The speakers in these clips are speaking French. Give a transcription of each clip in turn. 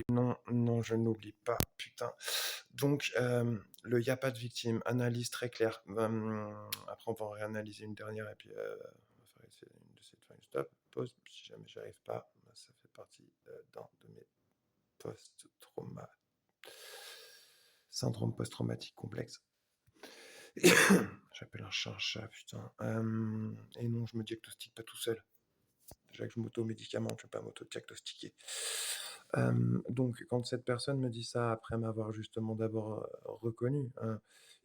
non, je n'oublie pas, putain. Donc, le y a pas de victime, analyse très claire. Après, on va en réanalyser une dernière et puis on va faire essayer une de ces fins. Stop, pause. Si jamais j'arrive pas, ça fait partie d'un de mes post-trauma. Syndrome post-traumatique complexe. J'appelle un chat, putain. Et non, je me diagnostique pas tout seul. Déjà que je m'auto-médicamente, je ne vais pas m'auto-diagnostiquer. Donc, quand cette personne me dit ça, après m'avoir justement d'abord reconnu,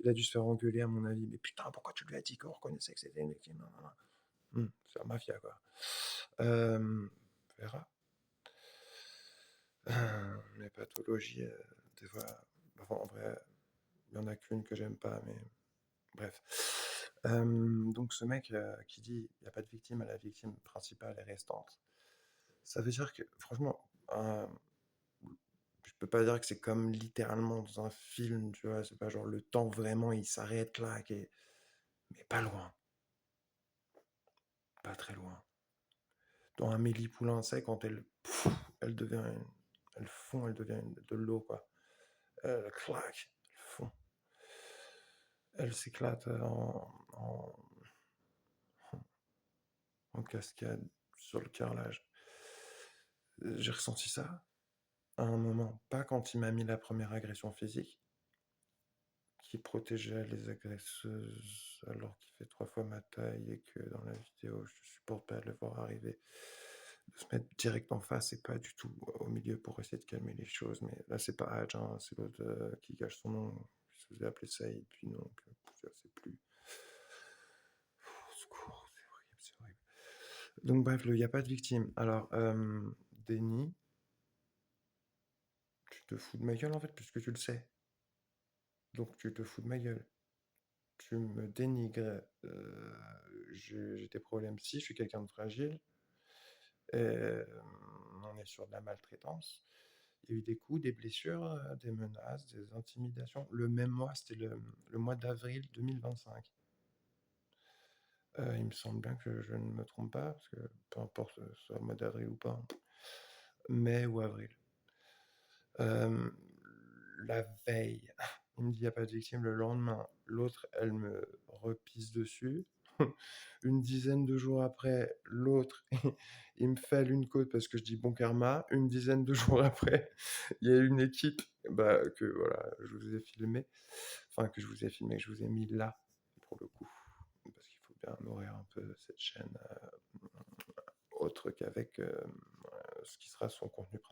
il a dû se faire engueuler, à mon avis. Mais putain, pourquoi tu lui as dit qu'on reconnaissait que c'était une victime? C'est la mafia, quoi. On verra. Les pathologies, des fois... Enfin, en vrai, il n'y en a qu'une que j'aime pas, mais... Bref. Donc, ce mec qui dit il n'y a pas de victime, la victime principale est restante. Ça veut dire que, franchement, je peux pas dire que c'est comme littéralement dans un film, tu vois, c'est pas genre le temps vraiment il s'arrête là, mais pas loin, pas très loin. Dans Amélie Poulain, c'est quand elle devient, elle devient de l'eau, quoi. Elle claque, elle fond. Elle s'éclate en cascade sur le carrelage. J'ai ressenti ça à un moment, pas quand il m'a mis la première agression physique, qui protégeait les agresseuses alors qu'il fait 3 fois ma taille et que dans la vidéo, je supporte pas de le voir arriver, de se mettre direct en face et pas du tout au milieu pour essayer de calmer les choses. Mais là, c'est pas Hadj, hein, c'est l'autre qui cache son nom. Je vous ai appelé Saïd, puis non, je sais plus. Au secours, c'est horrible, c'est horrible. Donc bref, il n'y a pas de victime. Alors, déni, tu te fous de ma gueule en fait, puisque tu le sais. Donc tu te fous de ma gueule. Tu me dénigres. J'ai des problèmes si, je suis quelqu'un de fragile. On est sur de la maltraitance. Il y a eu des coups, des blessures, des menaces, des intimidations. Le même mois, c'était le mois d'avril 2025. Il me semble bien que je ne me trompe pas, parce que peu importe ce soit le mois d'avril ou pas, mai ou avril. La veille, il me dit il n'y a pas de victime. Le lendemain, l'autre, elle me repisse dessus. Une dizaine de jours après, l'autre, il me fêle une côte parce que je dis bon karma. Une dizaine de jours après, il y a une équipe que voilà, je vous ai filmé. Enfin, que je vous ai filmé, que je vous ai mis là, pour le coup. Parce qu'il faut bien nourrir un peu cette chaîne autre qu'avec ce qui sera son contenu principal.